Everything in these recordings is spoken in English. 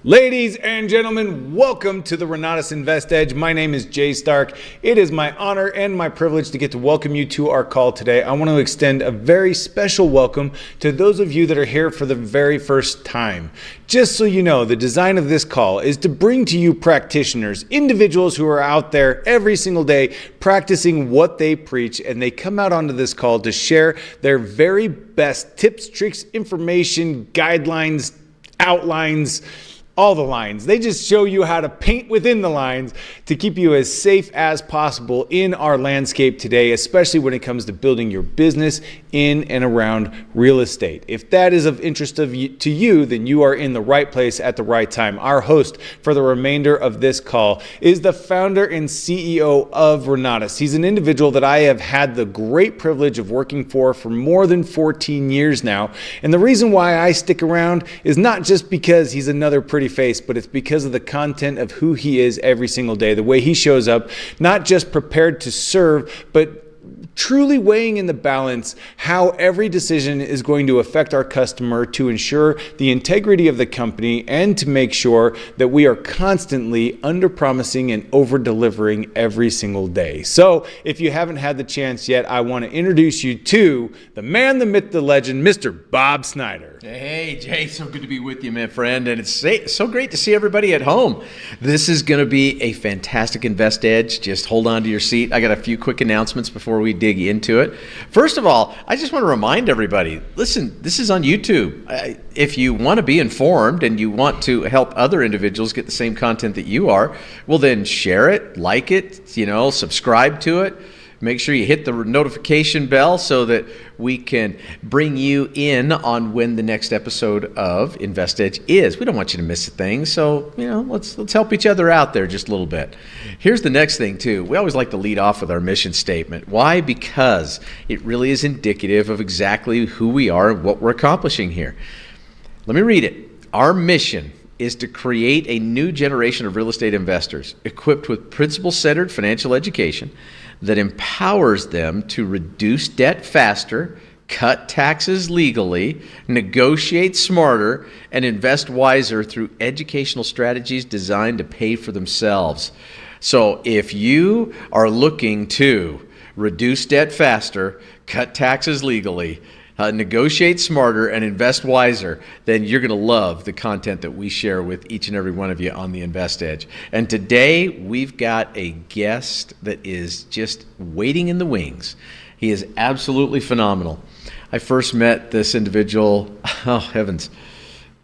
Ladies and gentlemen, welcome to the Renatus InvestEdge. My name is Jay Stark. It is my honor and my privilege to get to welcome you to our call today. I want to extend a very special welcome to those of you that are here for the very first time. Just so you know, the design of this call is to bring to you practitioners, individuals who are out there every single day practicing what they preach, and they come out onto this call to share their very best tips, tricks, information, guidelines, outlines, all the lines. They just show you how to paint within the lines to keep you as safe as possible in our landscape today, especially when it comes to building your business in and around real estate. If that is of interest to you, then you are in the right place at the right time. Our host for the remainder of this call is the founder and CEO of Renatus. He's an individual that I have had the great privilege of working for more than 14 years now. And the reason why I stick around is not just because he's another pretty face, but it's because of the content of who he is every single day, the way he shows up, not just prepared to serve, but truly weighing in the balance how every decision is going to affect our customer to ensure the integrity of the company and to make sure that we are constantly under-promising and over-delivering every single day. So if you haven't had the chance yet, I want to introduce you to the man, the myth, the legend, Mr. Bob Snyder. Hey, Jay, so good to be with you, my friend. And it's so great to see everybody at home. This is going to be a fantastic InvestEdge. Just hold on to your seat. I got a few quick announcements before we dig into it. First of all, I just want to remind everybody, listen, this is on YouTube. If you want to be informed and you want to help other individuals get the same content that you are, well then share it, like it, subscribe to it. Make sure you hit the notification bell so that we can bring you in on when the next episode of InvestEdge is. We don't want you to miss a thing, so let's help each other out there just a little bit. Here's the next thing too. We always like to lead off with our mission statement. Why? Because it really is indicative of exactly who we are and what we're accomplishing here. Let me read it. Our mission is to create a new generation of real estate investors equipped with principle-centered financial education that empowers them to reduce debt faster, cut taxes legally, negotiate smarter, and invest wiser through educational strategies designed to pay for themselves. So if you are looking to reduce debt faster, cut taxes legally, negotiate smarter, and invest wiser, then you're going to love the content that we share with each and every one of you on the InvestEdge. And today we've got a guest that is just waiting in the wings. He is absolutely phenomenal. I first met this individual, oh heavens,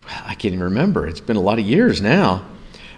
I can't even remember. It's been a lot of years now.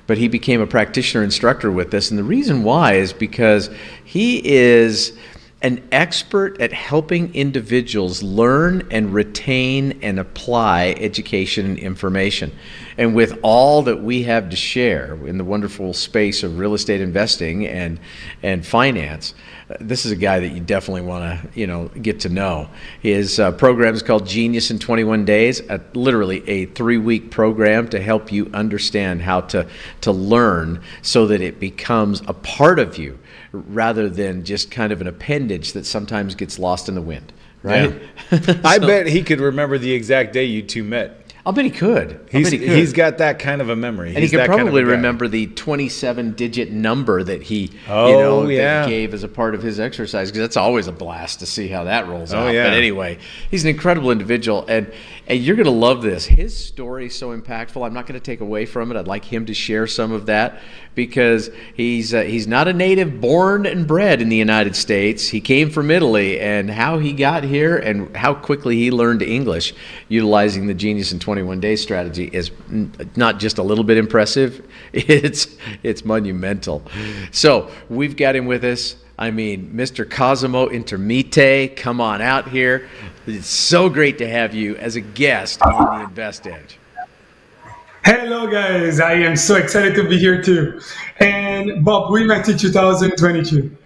But he became a practitioner instructor with us. And the reason why is because he is an expert at helping individuals learn and retain and apply education and information. And with all that we have to share in the wonderful space of real estate investing and finance, this is a guy that you definitely want to get to know. His program is called Genius in 21 Days, literally a 3-week program to help you understand how to learn so that it becomes a part of you, rather than just kind of an appendage that sometimes gets lost in the wind, right? Yeah. I bet he could remember the exact day you two met. I'll bet he could. He's got that kind of a memory. And he could probably remember the 27-digit number that he that gave as a part of his exercise, because that's always a blast to see how that rolls out. Yeah. But anyway, he's an incredible individual, and you're going to love this. His story is so impactful. I'm not going to take away from it. I'd like him to share some of that, because he's not a native born and bred in the United States. He came from Italy, and how he got here and how quickly he learned English utilizing the Genius in 21 Days strategy is not just a little bit impressive, it's monumental. So we've got him with us. I mean, Mr. Cosimo Intermite, come on out here. It's so great to have you as a guest on the InvestEdge. Hello guys, I am so excited to be here too. And Bob, we met in 2022.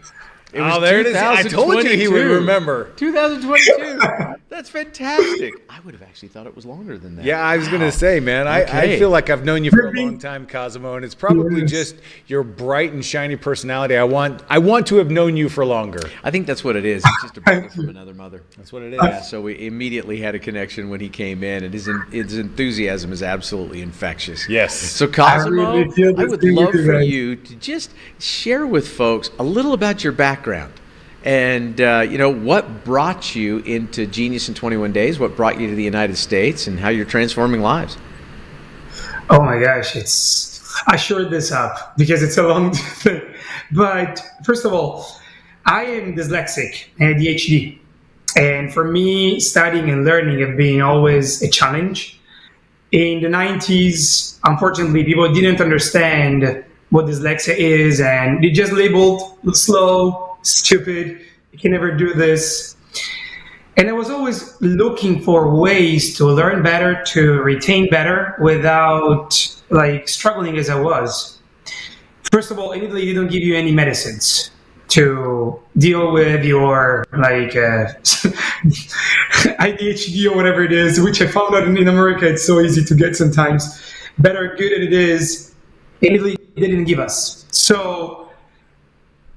There it is. I told you he would remember. 2022. That's fantastic. I would have actually thought it was longer than that. Yeah, I was going Wow. to say, man, I Okay. feel like I've known you for a long time, Cosimo, and it's probably just your bright and shiny personality. I want to have known you for longer. I think that's what it is. It's just a brother from another mother. That's what it is. Yeah, so we immediately had a connection when he came in, and his enthusiasm is absolutely infectious. Yes. So Cosimo, really feel I this would thing love with you for guys. you to just share with folks a little about your background. And, what brought you into Genius in 21 Days? What brought you to the United States and how you're transforming lives? Oh my gosh, I shored this up because it's a long thing. But first of all, I am dyslexic and ADHD. And for me, studying and learning have been always a challenge. In the 90s, unfortunately, people didn't understand what dyslexia is, and they just labeled slow, stupid, you can never do this. And I was always looking for ways to learn better, to retain better without struggling as I was. First of all, in Italy, they don't give you any medicines to deal with your ADHD or whatever it is, which I found out in America, it's so easy to get sometimes. Better good at it is, in Italy, they didn't give us. So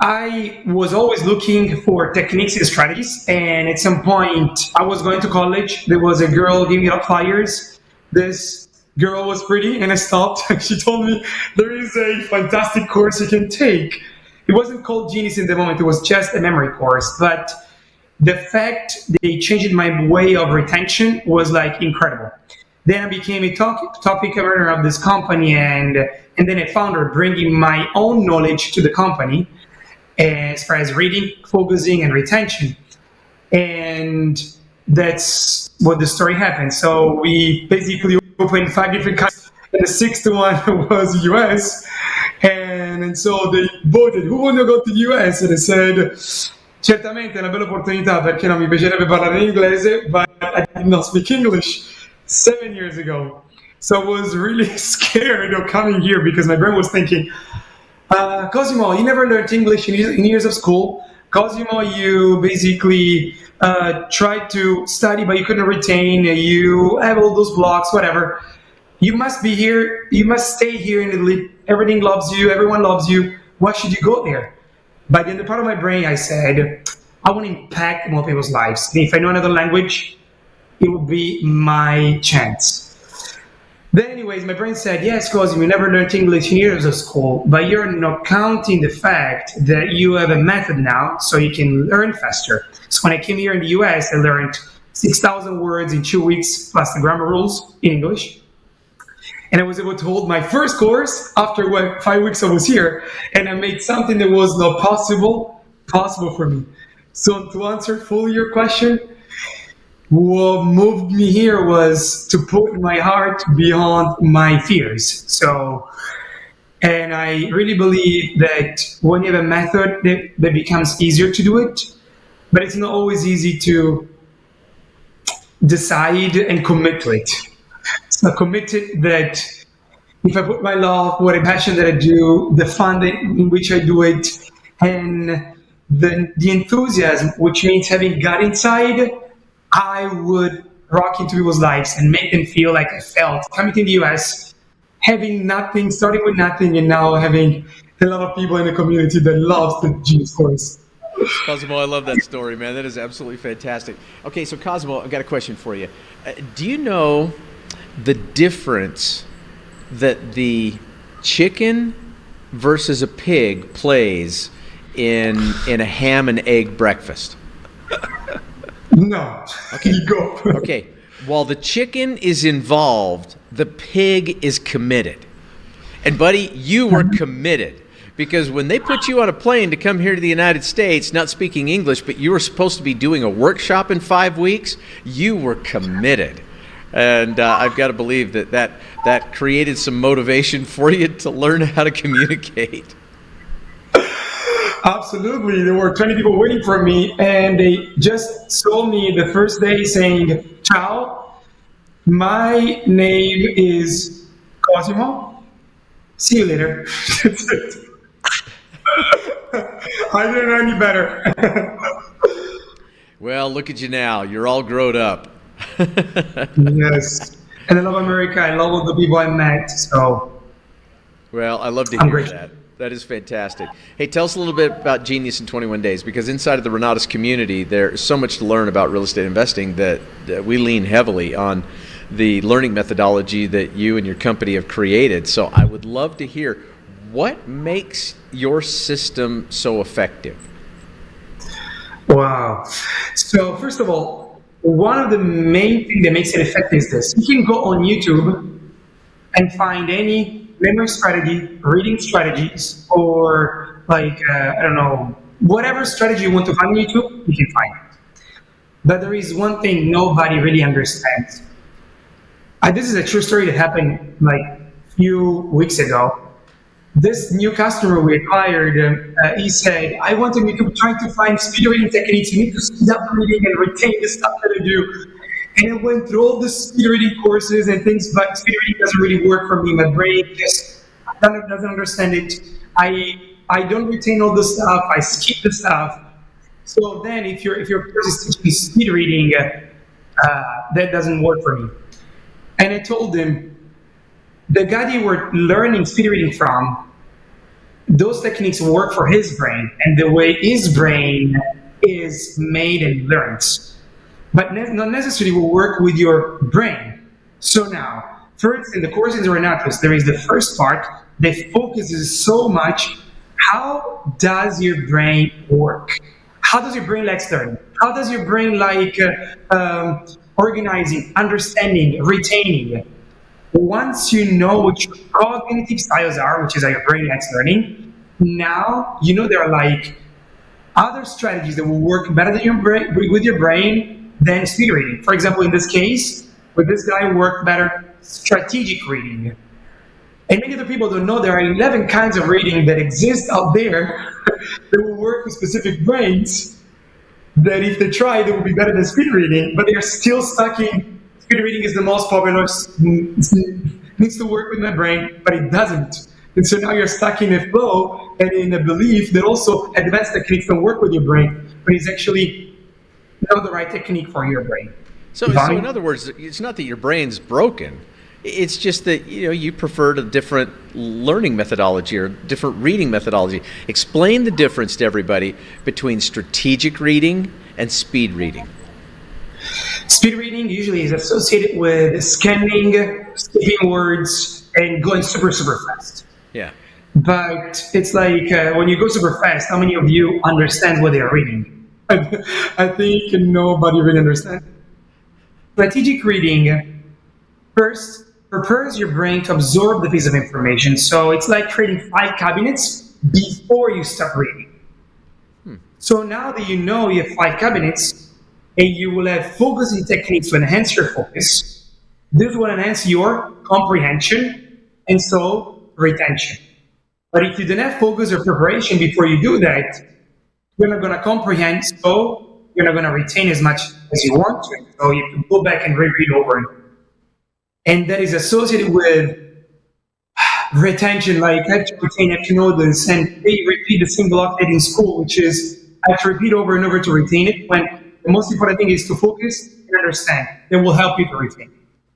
I was always looking for techniques and strategies, and at some point, I was going to college. There was a girl giving out flyers. This girl was pretty, and I stopped. She told me there is a fantastic course you can take. It wasn't called Genius in the moment, it was just a memory course, but the fact they changed my way of retention was incredible. Then I became a topic owner of this company, and then a founder, bringing my own knowledge to the company as far as reading, focusing, and retention. And that's what the story happened. So we basically opened 5 different countries, and the sixth one was the US. And so they voted, who want to go to the US? And I said, certamente è una bella opportunità perché non mi piacerebbe parlare in inglese, but I did not speak English 7 years ago. So I was really scared of coming here because my brain was thinking, Cosimo, you never learned English in years of school. Cosimo, you basically tried to study, but you couldn't retain. You have all those blocks, whatever. You must be here. You must stay here in Italy. Everything loves you. Everyone loves you. Why should you go there? But in the part of my brain, I said, I want to impact more people's lives. And if I know another language, it would be my chance. Then anyways, my brain said, yes, Cosimo, you never learned English in years of school, but you're not counting the fact that you have a method now so you can learn faster. So when I came here in the US, I learned 6,000 words in 2 weeks, plus the grammar rules in English. And I was able to hold my first course after 5 weeks I was here, and I made something that was not possible for me. So to answer fully your question, what moved me here was to put my heart beyond my fears. And I really believe that when you have a method, that becomes easier to do it, but it's not always easy to decide and commit to it. So committed that if I put my love, what a passion that I do, the fun in which I do it, and the enthusiasm, which means having gut inside, I would rock into people's lives and make them feel like I felt coming to the US, having nothing, starting with nothing, and now having a lot of people in the community that loves the Genius course. Cosimo, I love that story, man. That is absolutely fantastic. Okay, so Cosimo, I've got a question for you. Do you know the difference that the chicken versus a pig plays in a ham and egg breakfast? No. Okay. You go. Okay. While the chicken is involved, the pig is committed. And buddy, you were committed, because when they put you on a plane to come here to the United States, not speaking English, but you were supposed to be doing a workshop in 5 weeks, you were committed. And I've got to believe that created some motivation for you to learn how to communicate. Absolutely. There were 20 people waiting for me, and they just saw me the first day saying, ciao, my name is Cosimo. See you later. That's it. I didn't know any better. Well, look at you now. You're all grown up. Yes. And I love America. I love all the people I met. So Well, I love to I'm hear grateful. that. That is fantastic. Hey, tell us a little bit about Genius in 21 Days, because inside of the Renatus community, there's so much to learn about real estate investing that we lean heavily on the learning methodology that you and your company have created. So I would love to hear what makes your system so effective. Wow. So first of all, one of the main things that makes it effective is this. You can go on YouTube and find any memory strategy, reading strategies, or like, I don't know, whatever strategy you want to find on YouTube, you can find it. But there is one thing nobody really understands. This is a true story that happened like a few weeks ago. This new customer we acquired, he said, I want on YouTube trying to find speed reading techniques. You need to speed up reading and retain the stuff that I do. And I went through all the speed reading courses and things, but speed reading doesn't really work for me. My brain just doesn't understand it. I don't retain all the stuff. I skip the stuff. So then, if your course is teaching speed reading, that doesn't work for me. And I told him, the guy that you were learning speed reading from, those techniques work for his brain and the way his brain is made and learns, but not necessarily will work with your brain. So now, first in the course in the Renatus, there is the first part that focuses so much, how does your brain work? How does your brain like learning? How does your brain like organizing, understanding, retaining? Once you know what your cognitive styles are, which is how your brain likes learning, now you know there are like other strategies that will work better than with your brain than speed reading. For example, in this case, with this guy worked better strategic reading. And many other people don't know there are 11 kinds of reading that exist out there that will work with specific brains, that if they try, they will be better than speed reading, but they are still stuck in speed reading is the most popular, needs to work with my brain, but it doesn't. And so now you're stuck in a flow and in a belief that also advanced techniques can work with your brain, but it's actually not the right technique for your brain. So in other words, it's not that your brain's broken. It's just that you preferred a different learning methodology or different reading methodology. Explain the difference to everybody between strategic reading and speed reading. Speed reading usually is associated with scanning, skipping words, and going super, super fast. Yeah. But it's like when you go super fast, how many of you understand what they are reading? I think nobody really understands. Strategic reading first prepares your brain to absorb the piece of information. So it's like creating 5 cabinets before you start reading. So now that you have 5 cabinets, and you will have focusing techniques to enhance your focus, this will enhance your comprehension and so retention. But if you don't have focus or preparation before you do that, you're not going to comprehend, so you're not going to retain as much as you want to. So you can go back and reread over it. And that is associated with retention, like I have to retain, I have to know this, and they repeat the same block that in school, which is I have to repeat over and over to retain it, when the most important thing is to focus and understand. It will help you to retain.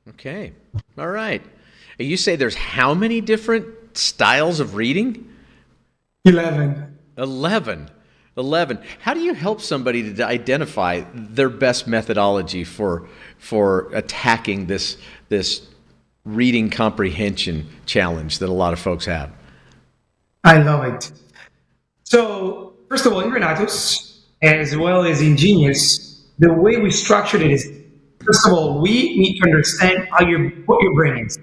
Okay. All right. You say there's how many different styles of reading? 11. 11. How do you help somebody to identify their best methodology for attacking this reading comprehension challenge that a lot of folks have? I love it. So, first of all, in Renatus, as well as in Genius, the way we structured it is, first of all, we need to understand what your brain is.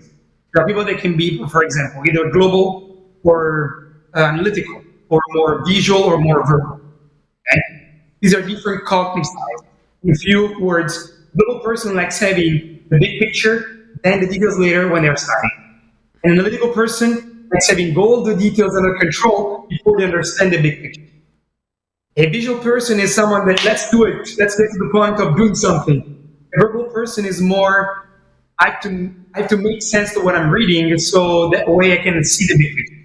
There are people that can be, for example, either global or analytical, or more visual or more verbal. Okay? These are different cognitive styles. In few words, global person likes having the big picture, then the details later when they're studying. An analytical person likes having all the details under control before they understand the big picture. A visual person is someone that let's do it, let's get to the point of doing something. A verbal person is more, I have to make sense to what I'm reading so that way I can see the big picture.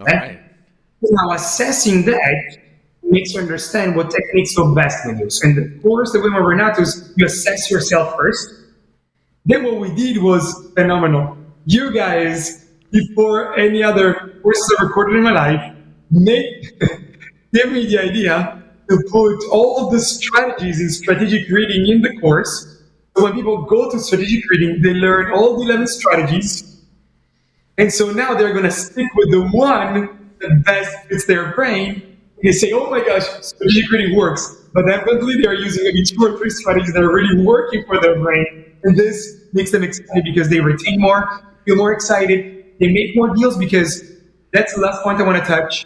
All right. Now assessing that, makes you understand what techniques work best with you. So in the course that we were Renatus, you assess yourself first. Then what we did was phenomenal. You guys, before any other courses I recorded in my life, gave me the idea to put all of the strategies in strategic reading in the course. So when people go to strategic reading, they learn all the 11 strategies. And so now they're going to stick with the one that best fits their brain. They say, oh my gosh, strategic reading works. But evidently they are using maybe 2 or 3 strategies that are really working for their brain. And this makes them excited because they retain more, feel more excited. They make more deals because that's the last point I want to touch.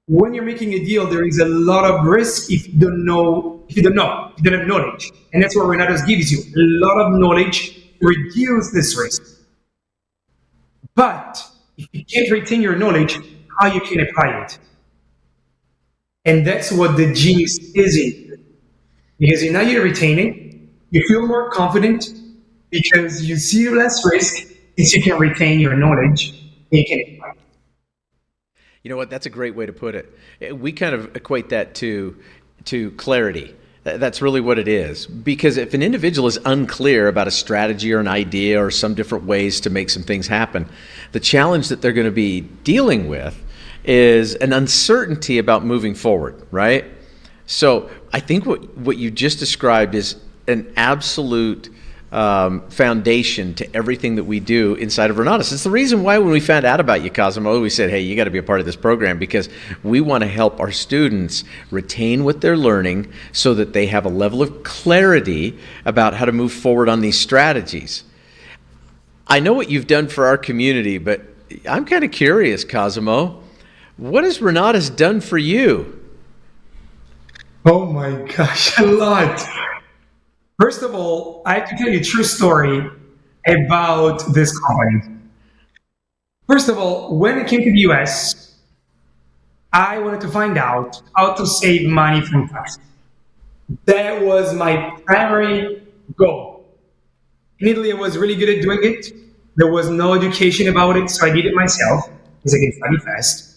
When you're making a deal, there is a lot of risk if you don't have knowledge. And that's what Renatus gives you, a lot of knowledge to reduce this risk. But if you can't retain your knowledge, how you can apply it? And that's what the genius is in. Because now you retain it, you feel more confident because you see less risk since you can retain your knowledge and you can apply it. You know what? That's a great way to put it. We kind of equate that to clarity. That's really what it is. Because if an individual is unclear about a strategy or an idea or some different ways to make some things happen, the challenge that they're going to be dealing with is an uncertainty about moving forward, right? So I think what you just described is an absolute foundation to everything that we do inside of Renatus. It's the reason why when we found out about you, Cosimo, we said, hey, you got to be a part of this program because we want to help our students retain what they're learning so that they have a level of clarity about how to move forward on these strategies. I know what you've done for our community, but I'm kind of curious, Cosimo. What has Renatus done for you? Oh my gosh, a lot. First of all, I have to tell you a true story about this company. First of all, when I came to the US, I wanted to find out how to save money from taxes. That was my primary goal. In Italy, I was really good at doing it. There was no education about it, so I did it myself because I can study fast.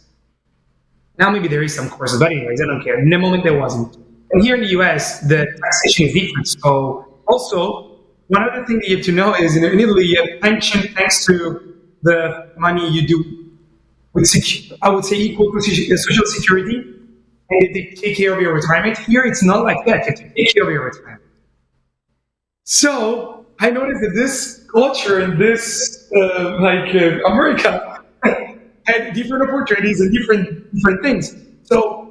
Now maybe there is some courses, but anyways, I don't care. In the moment, there wasn't. And here in the US, the taxation is different. So also, one other thing that you have to know is in Italy, you have pension thanks to the money you do, I would say equal to social security, and they take care of your retirement. Here, it's not like that. You have to take care of your retirement. So I noticed that this culture and this, America, had different opportunities and different things. So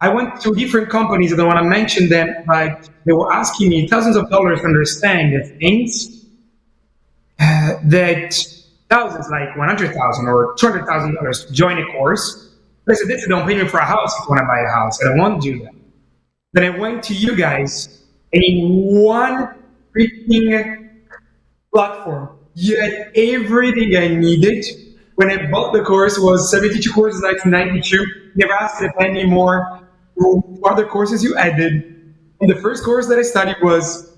I went to different companies, I don't want to mention them, but they were asking me thousands of dollars to understand the things that thousands, like $100,000 or $200,000 to join a course. I said, that's a down payment for a house if you want to buy a house. I don't want to do that. Then I went to you guys, and in one freaking platform, you had everything I needed. When I bought the course, it was 72 courses, 1992. Never asked a penny more. What other courses you added? And the first course that I studied was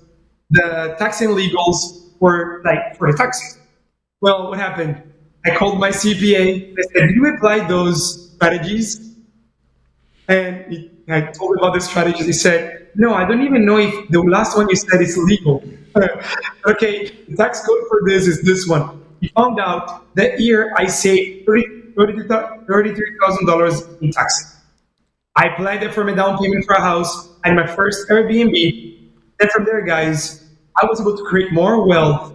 the tax and legals for the taxes. Well, what happened? I called my CPA. I said, "Did you apply those strategies?" And I told him about the strategies. He said, "No, I don't even know if the last one you said is legal." Okay, the tax code for this is this one. He found out that year I saved $33,000 in taxes. I applied that for my down payment for a house and my first Airbnb. And from there, guys, I was able to create more wealth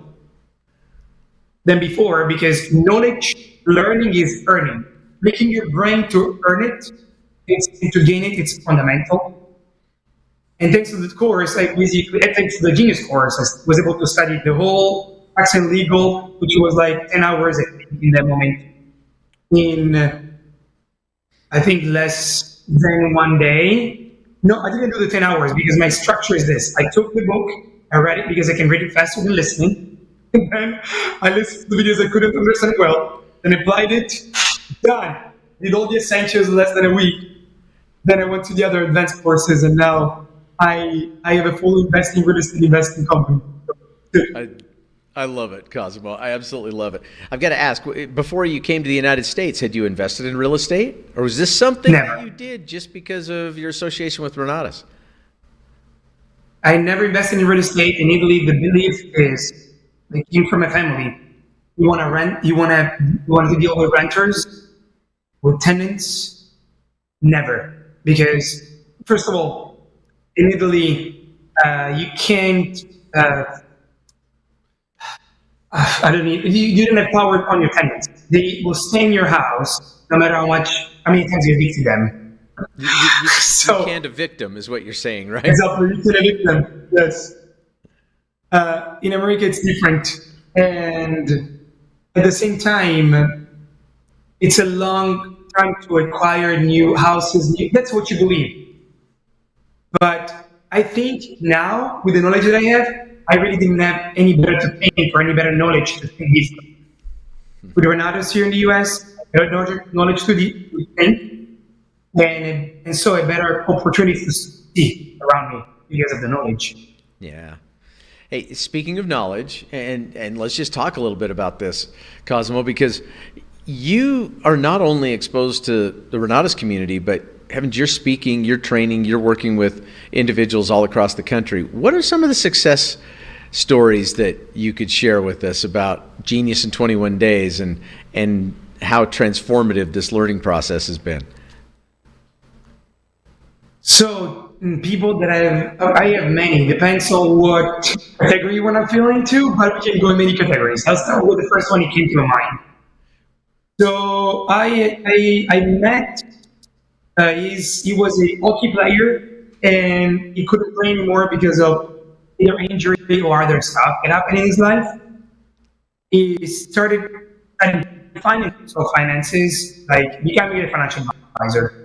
than before because knowledge, learning is earning. Making your brain to earn it, to gain it, it's fundamental. And thanks to the course, thanks to the Genius course, I was able to study the whole tax and legal, which was like 10 hours in that moment. In, I think, less than one day. No, I didn't do the 10 hours because my structure is this. I took the book, I read it because I can read it faster than listening. And then I listened to the videos I couldn't understand well, then applied it, done. Did all the essentials in less than a week. Then I went to the other advanced courses, and now I have a full real estate investing company. I love it, Cosimo. I absolutely love it. I've got to ask, before you came to the United States, had you invested in real estate? Or was this something Never. that you did just because of your association with Renatus? I never invested in real estate in Italy. The belief is, they came from a family. You want to rent, you want to deal with renters, with tenants? Never. Because, first of all, in Italy, you can't, I don't need, you don't have power on your tenants. They will stay in your house no matter how many times you evict them. You So, can't evict them, is what you're saying, right? exactly, you can evict them, yes. In America, it's different. And at the same time, it's a long time to acquire new houses. That's what you believe. But I think now, with the knowledge that I have, I really didn't have any better to think or any better knowledge to think different. With Renatus here in the US, I had knowledge to think, and so a better opportunity to see around me because of the knowledge. Yeah. Hey, speaking of knowledge, and let's just talk a little bit about this, Cosimo, because you are not only exposed to the Renatus community, but heavens, you're speaking, you're training, you're working with individuals all across the country. What are some of the success stories that you could share with us about Genius in 21 days and how transformative this learning process has been? So people that I have many, depends on what category you want to feel into, but we can go in many categories. I'll start with the first one that came to my mind. So I met, he was a hockey player and he couldn't play anymore because of either injury or other stuff that happened in his life. He started finances, like becoming a financial advisor.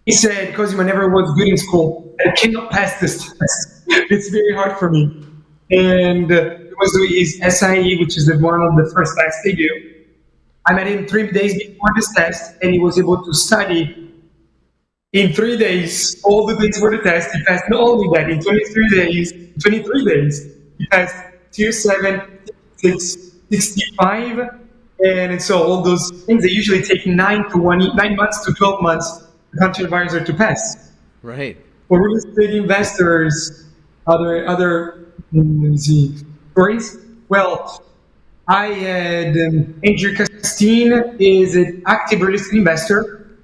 He said, Cosimo, I never was good in school. I cannot pass this test. It's very hard for me. And it was doing his SIE, which is one of the first tests they do. I met him 3 days before this test, and he was able to study in 3 days all the things for the test. He passed not only that, in 23 days, he passed tier 7, 65, and so all those things, they usually take 9 months to 12 months country advisor to pass. Right. For real estate investors, other let me see, stories. Well, I had Andrew Castine is an active real estate investor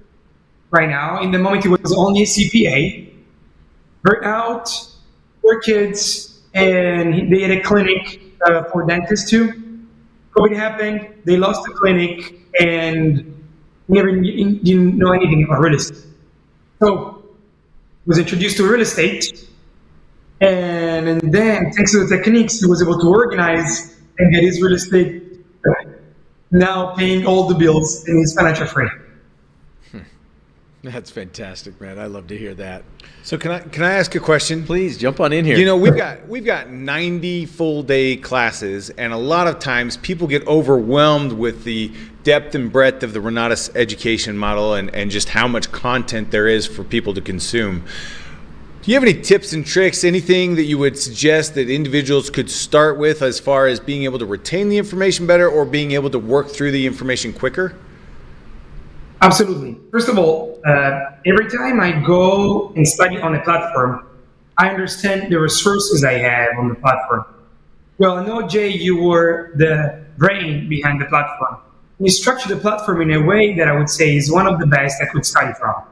right now. In the moment, he was only a CPA, burnt out, 4 kids, and they had a clinic for dentists too. COVID happened, they lost the clinic, and never didn't know anything about real estate. So was introduced to real estate, and then thanks to the techniques, he was able to organize and get his real estate now paying all the bills and he's financial free. That's fantastic, man. I love to hear that. So can I ask a question? Please jump on in here. You know, we've got 90 full day classes, and a lot of times people get overwhelmed with the depth and breadth of the Renatus education model and just how much content there is for people to consume. Do you have any tips and tricks, anything that you would suggest that individuals could start with as far as being able to retain the information better or being able to work through the information quicker? Absolutely. First of all, every time I go and study on a platform, I understand the resources I have on the platform. Well, I know, Jay, you were the brain behind the platform. You structure the platform in a way that I would say is one of the best I could study from.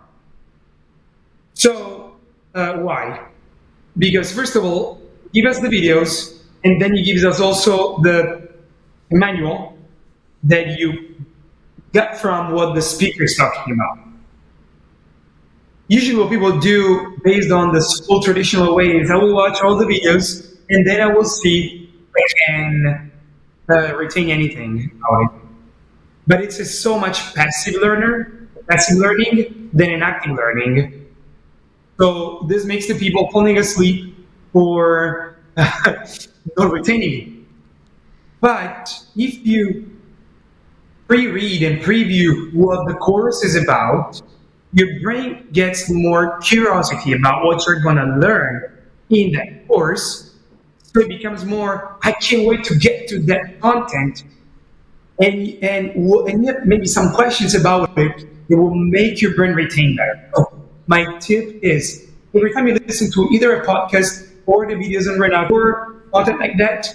So, why? Because first of all, give us the videos, and then you give us also the manual that you got from what the speaker is talking about. Usually what people do based on the school traditional way is I will watch all the videos and then I will see if I can retain anything about it. But it's so much passive learning than an active learning. So this makes the people falling asleep or not retaining it. But if you pre-read and preview what the course is about, your brain gets more curiosity about what you're going to learn in that course. So it becomes more, I can't wait to get to that content, and yet maybe some questions about it that will make your brain retain better. So my tip is, every time you listen to either a podcast or the videos on Renatus or content like that,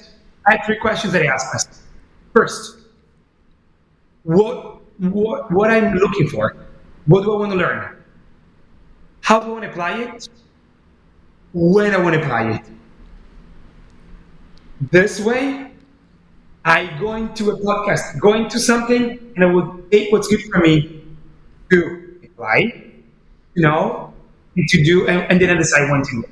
I have three questions that I ask myself. First, what I'm looking for? What do I want to learn? How do I want to apply it? When I want to apply it? This way, I go into a podcast, go into something, and I will take what's good for me to apply, and to do, and then I decide when to.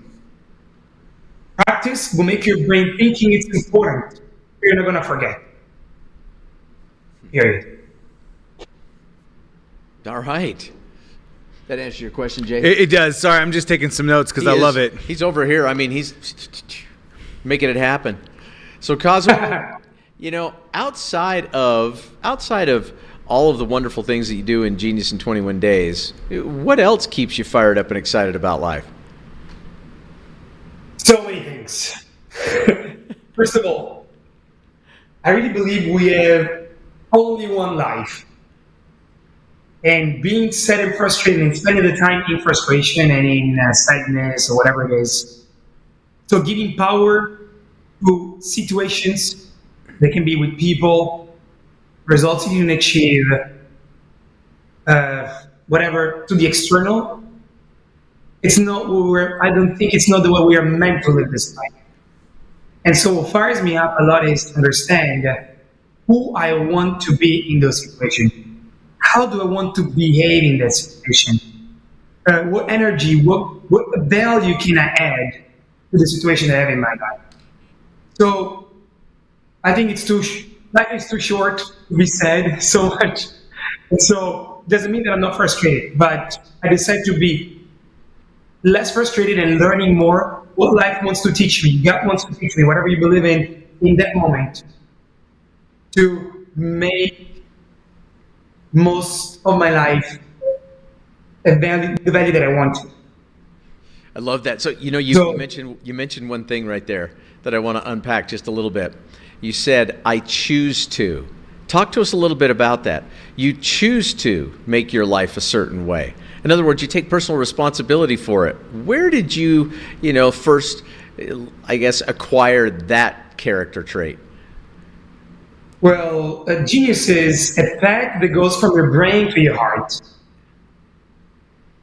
Practice will make your brain thinking it's important. You're not gonna forget. Period. All right. That answers your question, Jay? It does. Sorry, I'm just taking some notes because I love it. He's over here. I mean, he's making it happen. So, Cosimo, outside of all of the wonderful things that you do in Genius in 21 Days, what else keeps you fired up and excited about life? So many things. First of all, I really believe we have only one life. And being sad and frustrated and spending the time in frustration and in sadness or whatever it is. So giving power to situations that can be with people, results you can achieve, whatever, to the external. It's not I don't think it's not the way we are meant to live this life. And so what fires me up a lot is to understand who I want to be in those situations. How do I want to behave in that situation? What energy, what value can I add to the situation I have in my life? So I think life is too short to be sad so much. And so it doesn't mean that I'm not frustrated, but I decide to be less frustrated and learning more what life wants to teach me, God wants to teach me, whatever you believe in that moment, to make most of my life the value that I want to. I love that. So you mentioned one thing right there that I want to unpack just a little bit. You said, I choose to. Talk to us a little bit about that. You choose to make your life a certain way. In other words, you take personal responsibility for it. Where did you, first, I guess, acquire that character trait? Well, genius is a path that goes from your brain to your heart.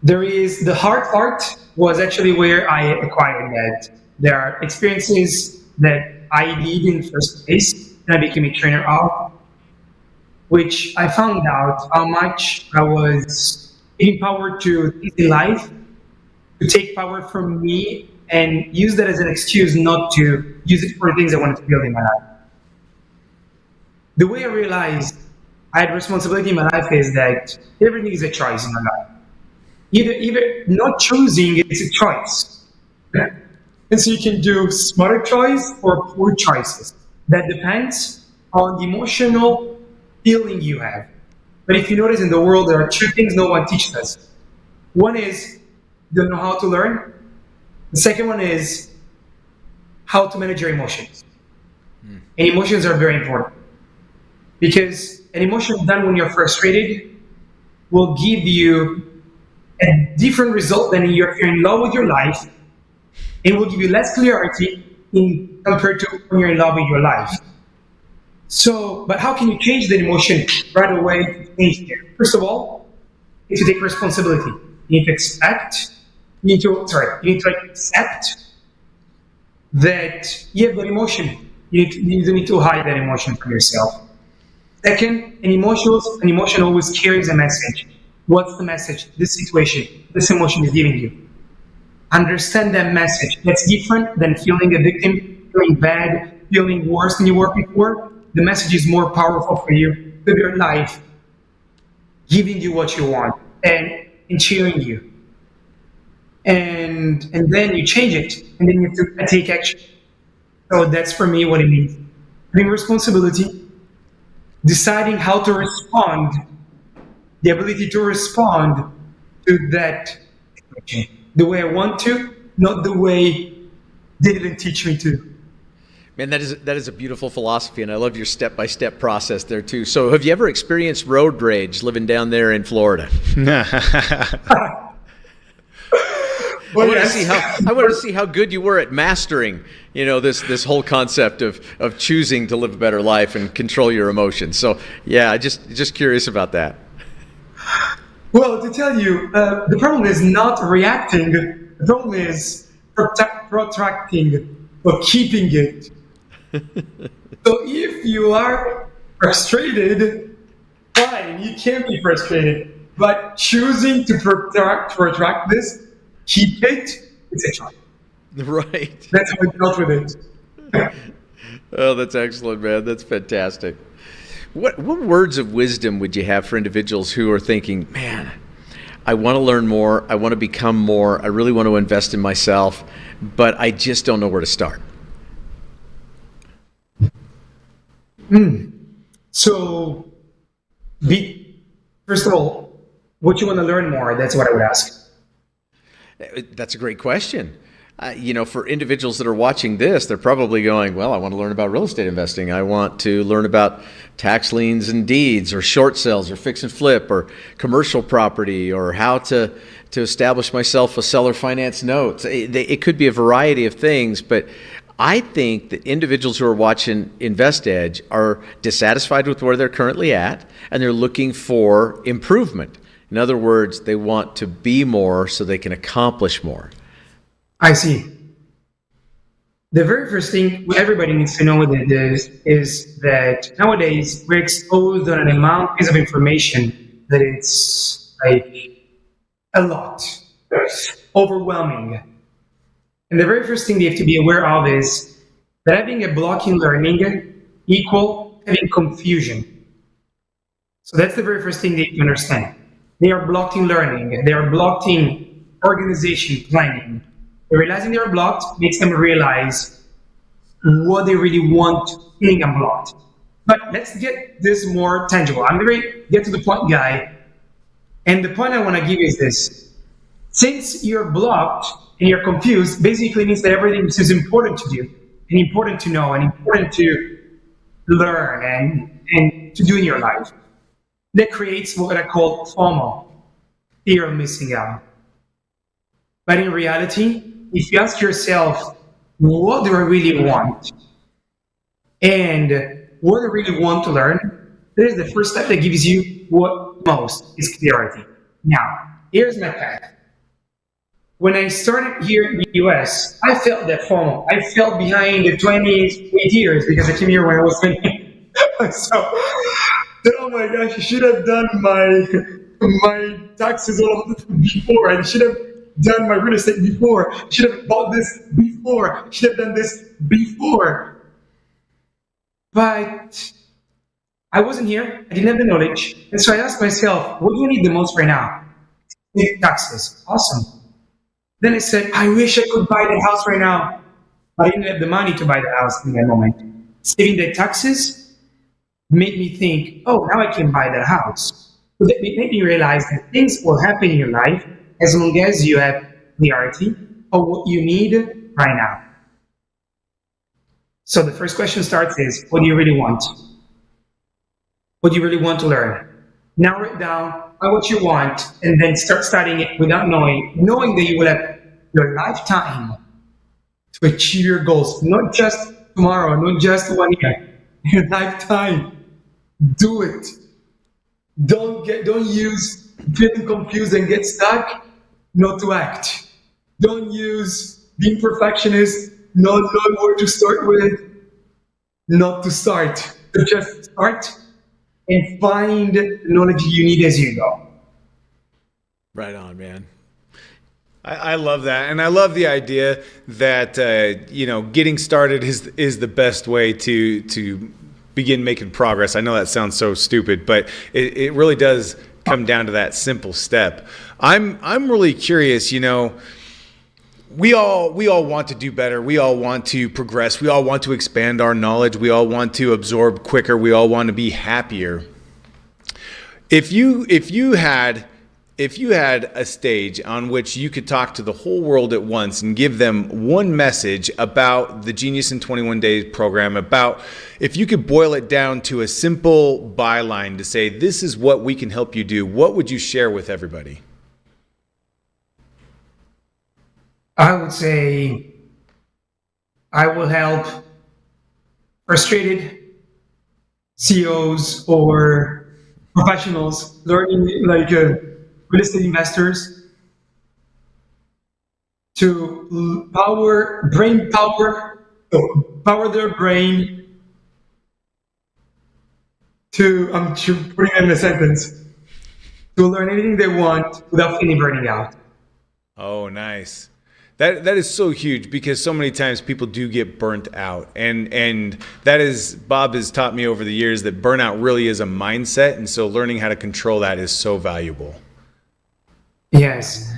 There is the heart part was actually where I acquired that. There are experiences that I did in the first place, and I became a trainer of, which I found out how much I was empowered to in life, to take power from me and use that as an excuse not to use it for the things I wanted to build in my life. The way I realized I had responsibility in my life is that everything is a choice in my life. Either not choosing is a choice. And so you can do smarter choice or poor choices. That depends on the emotional feeling you have. But if you notice in the world, there are two things no one teaches us. One is don't know how to learn. The second one is how to manage your emotions. And emotions are very important. Because an emotion done when you're frustrated will give you a different result than if you're in love with your life. It will give you less clarity compared to when you're in love with your life. So, but how can you change the emotion right away to change it? First of all, you need to take responsibility. You need to accept that you have that emotion. You don't need to hide that emotion from yourself. Second, an emotion always carries a message. What's the message? This situation, this emotion is giving you. Understand that message. That's different than feeling a victim, feeling bad, feeling worse than you were before. The message is more powerful for you, for your life, giving you what you want and cheering you. And then you change it, and then you have to take action. So that's for me what it means. Having responsibility, deciding how to respond, the ability to respond to that situation. The way I want to, not the way they didn't teach me to. Man, that is a beautiful philosophy, and I love your step-by-step process there too. So, have you ever experienced road rage living down there in Florida? I want to see how good you were at mastering, this whole concept of choosing to live a better life and control your emotions. So, yeah, just curious about that. Well, to tell you, the problem is not reacting. The problem is protracting or keeping it. So if you are frustrated, fine, you can be frustrated. But choosing to protract this, keep it, it's a choice. Right. That's how I dealt with it. Oh, that's excellent, man. That's fantastic. What words of wisdom would you have for individuals who are thinking, man, I want to learn more, I want to become more, I really want to invest in myself, but I just don't know where to start? So, first of all, what you want to learn more, that's what I would ask. That's a great question. For individuals that are watching this, they're probably going, well, I want to learn about real estate investing. I want to learn about tax liens and deeds, or short sales, or fix and flip, or commercial property, or how to establish myself a seller finance note. It could be a variety of things, but I think that individuals who are watching InvestEdge are dissatisfied with where they're currently at, and they're looking for improvement. In other words, they want to be more so they can accomplish more. I see. The very first thing everybody needs to know is that nowadays we're exposed on an piece of information that it's like a lot, overwhelming. And the very first thing they have to be aware of is that having a block in learning equal having confusion. So that's the very first thing they have to understand. They are blocked in learning. They are blocked in organization, planning. Realizing they're blocked makes them realize what they really want being unblocked. But let's get this more tangible. I'm very get to the point guy. And the point I want to give is this. Since you're blocked and you're confused, basically means that everything is important to do, and important to know, and important to learn and to do in your life. That creates what I call FOMO, fear of missing out. But in reality, if you ask yourself, what do I really want? And what do I really want to learn? That is the first step that gives you what most is clarity. Now, here's my path. When I started here in the US, I felt that FOMO. I felt behind the 28 years because I came here when I was 20. So, oh my gosh, I should have done my taxes all before. I should have done my real estate before. I should have bought this before. I should have done this before. But I wasn't here. I didn't have the knowledge. And so I asked myself, what do I need the most right now? Taxes. Awesome. Then I said, I wish I could buy the house right now. But I didn't have the money to buy the house in that moment. Saving the taxes made me think, oh, now I can buy that house. So that made me realize that things will happen in your life as long as you have clarity of what you need right now. So the first question starts is, what do you really want? What do you really want to learn? Narrow it down by what you want, and then start studying it without knowing that you will have your lifetime to achieve your goals, not just tomorrow, not just 1 year, your lifetime. Do it. Don't use feeling confused and get stuck not to act. Don't use being perfectionist, not knowing where to start with, not to start. To just start and find the knowledge you need as you go. Right on, man. I love that, and I love the idea that getting started is the best way to begin making progress. I know that sounds so stupid, but it really does come down to that simple step. I'm really curious. We all want to do better. We all want to progress. We all want to expand our knowledge. We all want to absorb quicker. We all want to be happier. If you had if you had a stage on which you could talk to the whole world at once and give them one message about the Genius in 21 Days program, about if you could boil it down to a simple byline to say, this is what we can help you do, what would you share with everybody? I would say I will help frustrated CEOs or professionals learning, like real estate investors, to power their brain to, I'm putting it in a sentence, to learn anything they want without any burning out. Oh, nice. That is so huge, because so many times people do get burnt out, and that is, Bob has taught me over the years that burnout really is a mindset, and so learning how to control that is so valuable. Yes.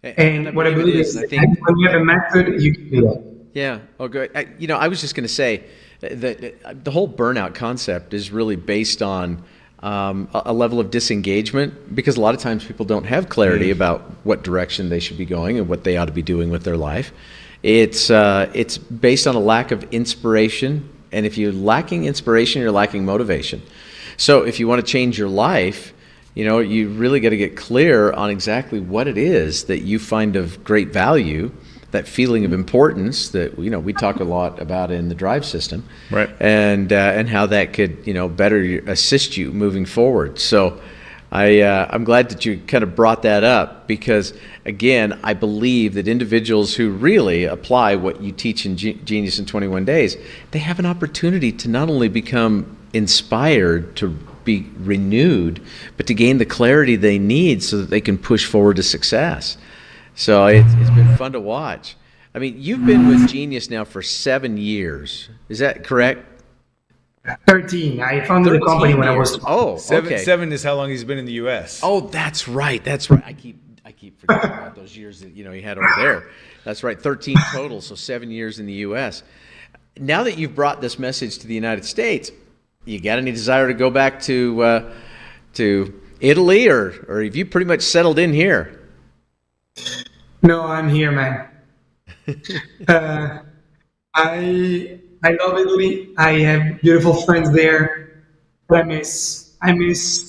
And what I believe is, I think when you have a method, you can do that. Yeah. Oh, good. I was just going to say that the whole burnout concept is really based on a level of disengagement, because a lot of times people don't have clarity about what direction they should be going and what they ought to be doing with their life. It's based on a lack of inspiration, and if you're lacking inspiration, you're lacking motivation. So if you want to change your life, you really got to get clear on exactly what it is that you find of great value, that feeling of importance that we talk a lot about in the drive system, right? And how that could better assist you moving forward. So I'm glad that you kind of brought that up, because again, I believe that individuals who really apply what you teach in Genius in 21 Days, they have an opportunity to not only become inspired, to be renewed, but to gain the clarity they need so that they can push forward to success. So it's been fun to watch. I mean, you've been with Genius now for 7 years. Is that correct? 13. I founded the company when I was 12. Oh, okay. Seven is how long he's been in the U.S. Oh, that's right. That's right. I keep forgetting about those years that you had over there. That's right. 13 total, so 7 years in the U.S. Now that you've brought this message to the United States, you got any desire to go back to Italy, or have you pretty much settled in here? No, I'm here, man. I love Italy. I have beautiful friends there. But I miss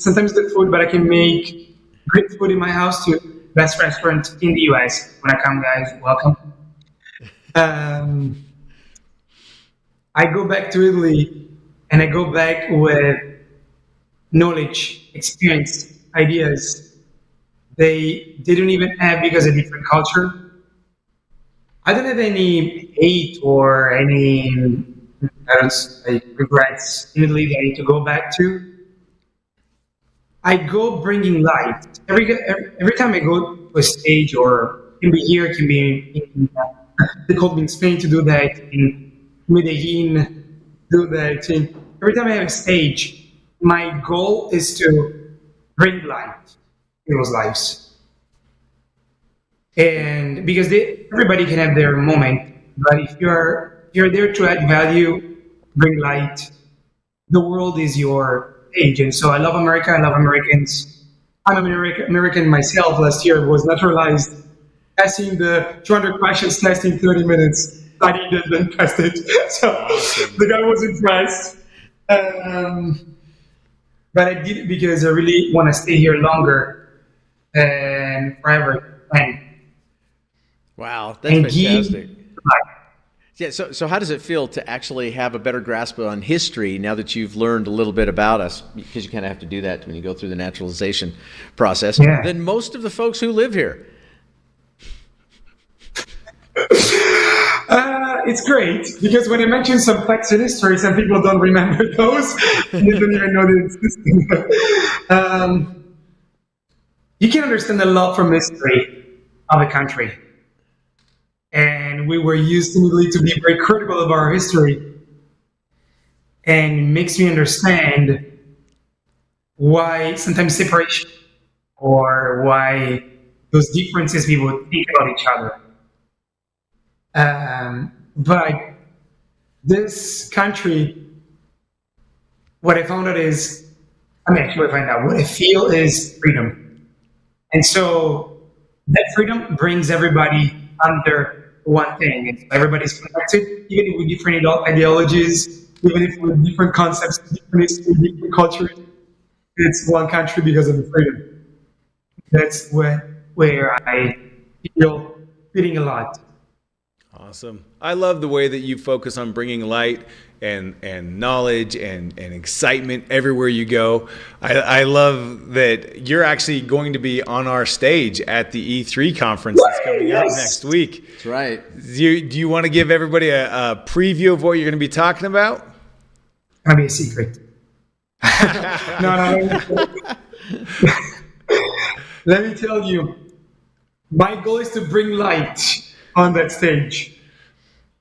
sometimes the food, but I can make great food in my house too. Best restaurant in the US. When I come, guys, welcome. I go back to Italy, and I go back with knowledge, experience, ideas they didn't even have, because of different culture. I don't have any hate or any regrets in Italy that I need to go back to. I go bringing light. Every time I go to a stage, or it can be here, it can be they called me in Spain to do that, in Medellin, do that. Every time I have a stage, my goal is to bring light in those lives. And because everybody can have their moment, but if you're there to add value, bring light, the world is your stage. And so I love America, I love Americans. I'm an American myself. Last year was naturalized, passing the 200 questions test in 30 minutes. I didn't then passed it. So the guy was impressed. But I did it because I really want to stay here longer and forever. Wow, that's fantastic. Yeah, so how does it feel to actually have a better grasp on history now that you've learned a little bit about us? Because you kind of have to do that when you go through the naturalization process. Yeah. Than most of the folks who live here. It's great, because when I mention some facts in history, some people don't remember those. They don't even know they exist. You can understand a lot from history of a country. And we were used in Italy to be very critical of our history. And it makes me understand why sometimes separation, or why those differences people think about each other. But this country, what I found out is, what I feel is freedom. And so that freedom brings everybody under one thing. And everybody's connected, even if with different ideologies, even if with different concepts, different history, different culture. It's one country because of the freedom. That's where I feel fitting a lot. Awesome. I love the way that you focus on bringing light and knowledge and excitement everywhere you go. I love that you're actually going to be on our stage at the E3 conference that's coming up next week. That's right. Do you want to give everybody a preview of what you're going to be talking about? It's going to be a secret. No. Let me tell you, my goal is to bring light on that stage.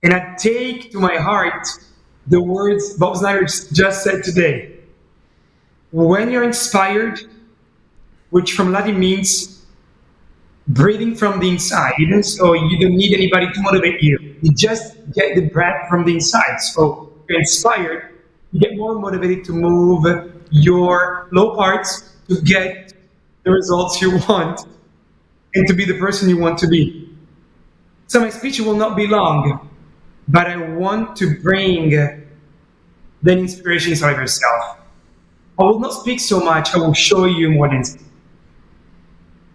And I take to my heart the words Bob Snyder just said today. When you're inspired, which from Latin means breathing from the inside, so you don't need anybody to motivate you. You just get the breath from the inside. So if you're inspired, you get more motivated to move your low parts to get the results you want and to be the person you want to be. So my speech will not be long, but I want to bring that inspiration inside yourself. I will not speak so much, I will show you more than speak.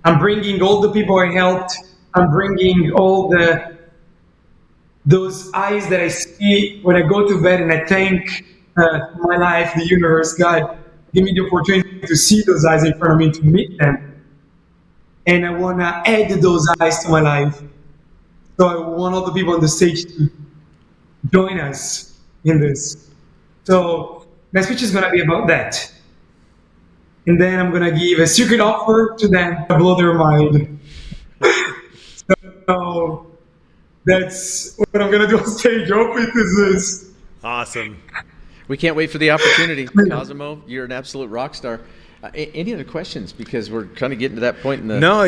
I'm bringing all the people I helped, I'm bringing all those eyes that I see when I go to bed and I thank my life, the universe, God, give me the opportunity to see those eyes in front of me, to meet them. And I want to add those eyes to my life. So I want all the people on the stage to join us in this. So my speech is going to be about that. And then I'm going to give a secret offer to them to blow their mind. So that's what I'm going to do on stage. Hopefully this is Awesome. We can't wait for the opportunity. Cosimo, you're an absolute rock star. Any other questions? Because we're kind of getting to that point in the... No,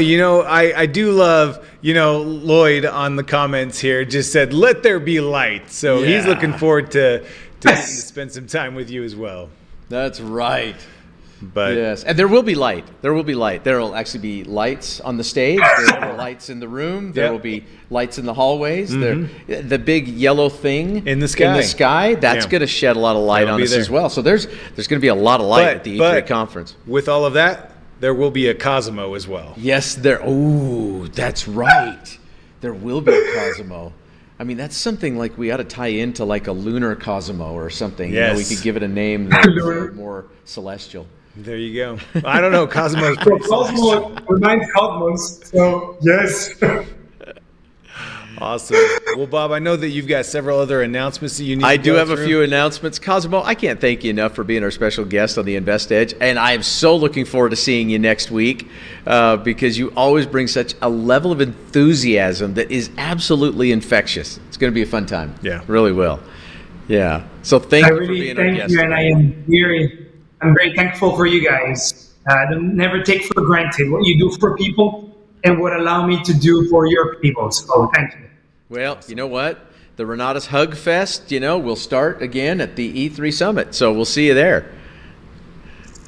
I do love, Lloyd on the comments here just said, let there be light. So he's looking forward to getting to spend some time with you as well. That's right. But yes, and there will be light. There will be light. There will actually be lights on the stage. There will be lights in the room. There will be lights in the hallways. Mm-hmm. The big yellow thing in the sky. That's going to shed a lot of light on us as well. So there's going to be a lot of light at the E3 conference. With all of that, there will be a Cosimo as well. Yes, there. Oh, that's right. There will be a Cosimo. I mean, that's something like we ought to tie into like a lunar Cosimo or something. Yes. We could give it a name that's more celestial. There you go. I don't know. Cosmo's pretty Cosmo reminds Cosmos, so yes. Awesome. Well, Bob, I know that you've got several other announcements that you need to I do have through. A few announcements. Cosimo, I can't thank you enough for being our special guest on the InvestEdge, and I am so looking forward to seeing you next week because you always bring such a level of enthusiasm that is absolutely infectious. It's going to be a fun time. Yeah. Really will. Yeah. So thank you for being our guest. And I'm very thankful for you guys. Don't never take for granted what you do for people and what allow me to do for your people. So thank you. Well, you know what? The Renatus Hug Fest, will start again at the E3 Summit. So we'll see you there.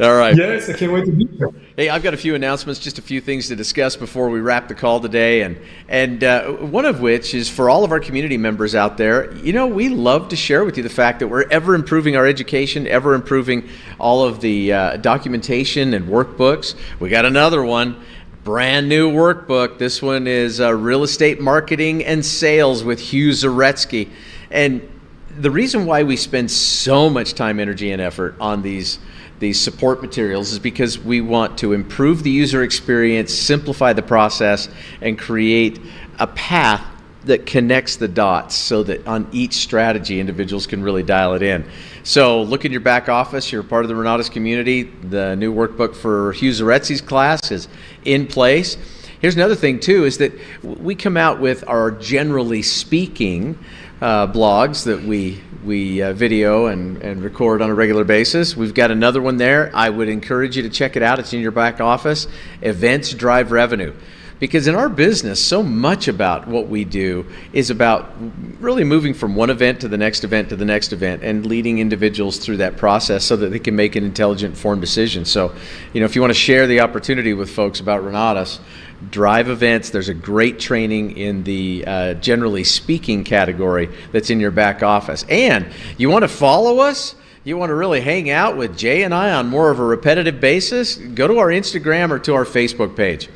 All right. Yes, I can't wait to be here. Hey, I've got a few announcements, just a few things to discuss before we wrap the call today, and one of which is for all of our community members out there. We love to share with you the fact that we're ever improving our education, ever improving all of the documentation and workbooks. We got another one, brand new workbook. This one is Real Estate Marketing and Sales with Hugh Zaretsky, and the reason why we spend so much time, energy, and effort on these support materials is because we want to improve the user experience, simplify the process, and create a path that connects the dots so that on each strategy, individuals can really dial it in. So look in your back office. You're part of the Renatus community. The new workbook for Hugh Zaretsky's class is in place. Here's another thing, too, is that we come out with our generally speaking blogs that we video and record on a regular basis. We've got another one there. I would encourage you to check it out. It's in your back office. Events drive revenue. Because in our business, so much about what we do is about really moving from one event to the next event to the next event and leading individuals through that process so that they can make an intelligent, informed decision. So, if you want to share the opportunity with folks about Renatus, drive events. There's a great training in the generally speaking category that's in your back office. And you want to follow us? You want to really hang out with Jay and I on more of a repetitive basis? Go to our Instagram or to our Facebook page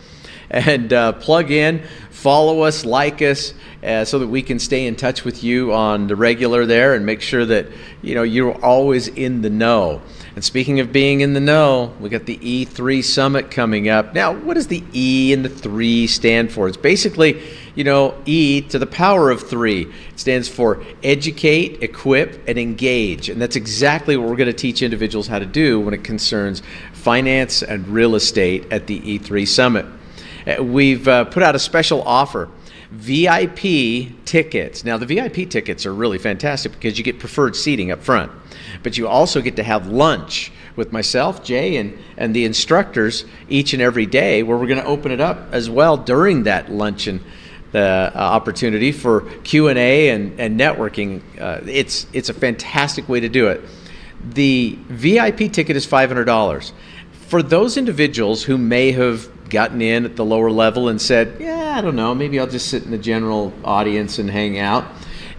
and plug in, follow us, like us, so that we can stay in touch with you on the regular there and make sure that you're always in the know. And speaking of being in the know, we got the E3 Summit coming up. Now, what does the E and the 3 stand for? It's basically, E to the power of 3. It stands for educate, equip, and engage. And that's exactly what we're going to teach individuals how to do when it concerns finance and real estate at the E3 Summit. We've put out a special offer. VIP tickets. Now, the VIP tickets are really fantastic because you get preferred seating up front, but you also get to have lunch with myself, Jay, and the instructors each and every day, where we're going to open it up as well during that luncheon opportunity for Q&A and networking. It's a fantastic way to do it. The VIP ticket is $500. For those individuals who may have gotten in at the lower level and said, I don't know, maybe I'll just sit in the general audience and hang out.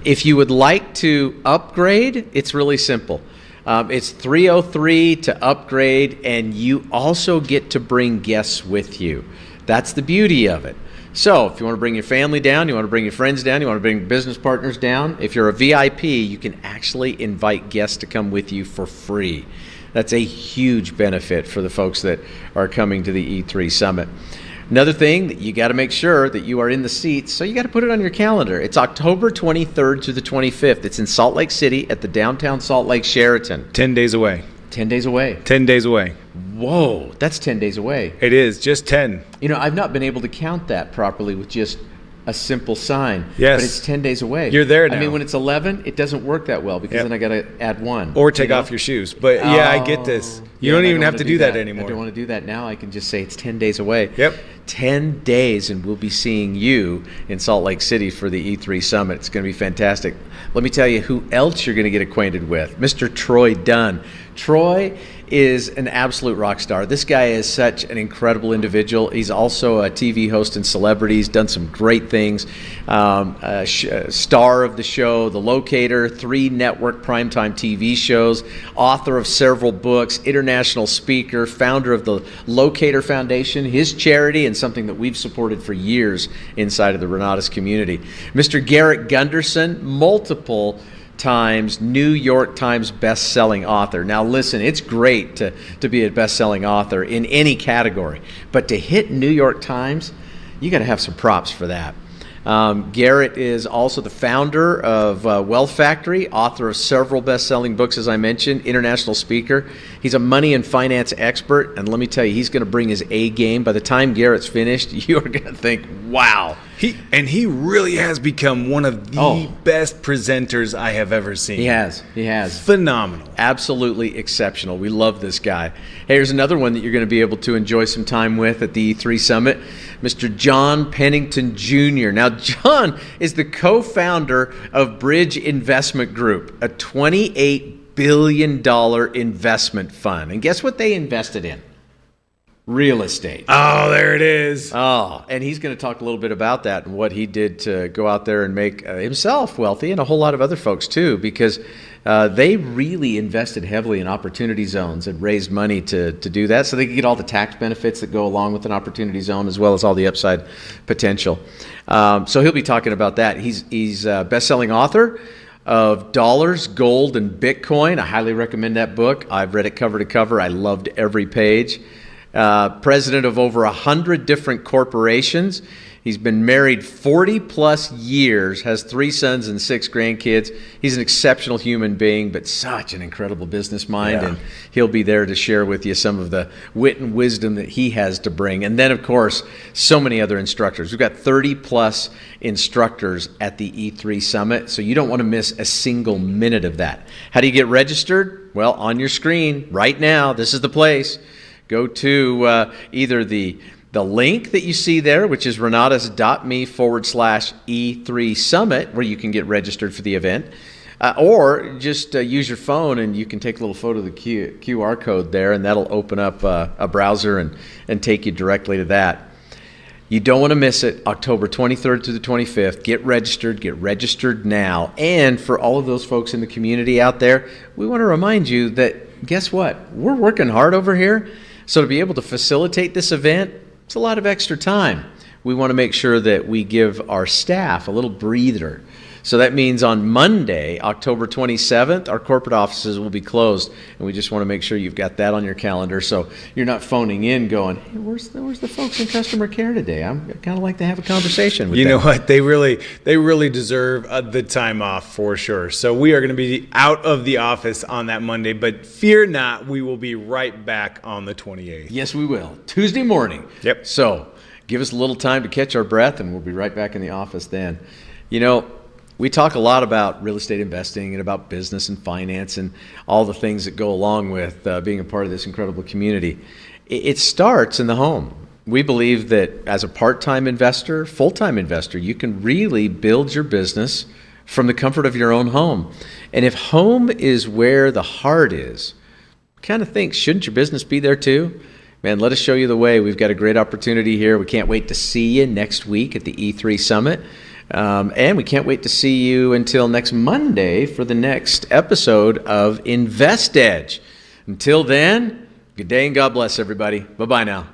If you would like to upgrade, it's really simple. It's $303 to upgrade, and you also get to bring guests with you. That's the beauty of it. So if you want to bring your family down, you want to bring your friends down, you want to bring business partners down, if you're a VIP, you can actually invite guests to come with you for free. That's a huge benefit for the folks that are coming to the E3 Summit. Another thing that you got to make sure that you are in the seats, so you got to put it on your calendar. It's October 23rd to the 25th. It's in Salt Lake City at the downtown Salt Lake Sheraton. 10 days away. 10 days away. 10 days away. Whoa, that's 10 days away. It is, just 10. I've not been able to count that properly with just a simple sign. Yes. But it's 10 days away. You're there now. I mean, when it's 11, it doesn't work that well because then I got to add one. Or take off your shoes. But I get this. You don't even have to do that anymore. I don't want to do that now. I can just say it's 10 days away. Yep. 10 days, and we'll be seeing you in Salt Lake City for the E3 Summit. It's going to be fantastic. Let me tell you who else you're going to get acquainted with. Mr. Troy Dunn. Troy is an absolute rock star. This guy is such an incredible individual. He's also a TV host and celebrity. He's done some great things. Star of the show, The Locator, 3 network primetime TV shows, author of several books, international speaker, founder of the Locator Foundation, his charity, and something that we've supported for years inside of the Renatus community. Mr. Garrett Gunderson, multiple times New York Times best-selling author. Now listen, it's great to be a best-selling author in any category, but to hit New York Times, you got to have some props for that. Garrett is also the founder of Wealth Factory, author of several best-selling books, as I mentioned, international speaker. He's a money and finance expert, and let me tell you, he's going to bring his A game. By the time Garrett's finished, you're going to think, wow. He really has become one of the best presenters I have ever seen. He has. Phenomenal. Absolutely exceptional. We love this guy. Hey, here's another one that you're going to be able to enjoy some time with at the E3 Summit, Mr. John Pennington Jr. Now, John is the co-founder of Bridge Investment Group, a $28 billion investment fund. And guess what they invested in? Real estate. Oh, there it is. Oh, and he's going to talk a little bit about that and what he did to go out there and make himself wealthy, and a whole lot of other folks too, because they really invested heavily in opportunity zones and raised money to do that so they could get all the tax benefits that go along with an opportunity zone, as well as all the upside potential. So he'll be talking about that. He's a best-selling author of Dollars, Gold, and Bitcoin. I highly recommend that book. I've read it cover to cover. I loved every page. President of over 100 different corporations. He's been married 40 plus years, has 3 sons and 6 grandkids. He's an exceptional human being, but such an incredible business mind. Yeah. And he'll be there to share with you some of the wit and wisdom that he has to bring. And then, of course, so many other instructors. We've got 30 plus instructors at the E3 Summit, so you don't want to miss a single minute of that. How do you get registered? Well, on your screen right now, this is the place. Go to either the The link that you see there, which is renatus.me/E3 Summit, where you can get registered for the event. Or just use your phone and you can take a little photo of the QR code there, and that'll open up a browser and take you directly to that. You don't want to miss it, October 23rd to the 25th. Get registered now. And for all of those folks in the community out there, we want to remind you that, guess what? We're working hard over here. So to be able to facilitate this event, it's a lot of extra time. We want to make sure that we give our staff a little breather. So that means on Monday, October 27th, our corporate offices will be closed, and we just want to make sure you've got that on your calendar so you're not phoning in going, hey, where's the folks in customer care today? I'm kind of like to have a conversation with them. You know what? They really deserve the time off for sure. So we are going to be out of the office on that Monday, but fear not, we will be right back on the 28th. Yes, we will. Tuesday morning. Yep. So give us a little time to catch our breath, and we'll be right back in the office then. You know, we talk a lot about real estate investing and about business and finance and all the things that go along with being a part of this incredible community. It starts in the home. We believe that as a part-time investor, full-time investor, you can really build your business from the comfort of your own home. And if home is where the heart is, kind of think, shouldn't your business be there too? Man, let us show you the way. We've got a great opportunity here. We can't wait to see you next week at the E3 Summit. And we can't wait to see you until next Monday for the next episode of InvestEdge. Until then, good day and God bless everybody. Bye-bye now.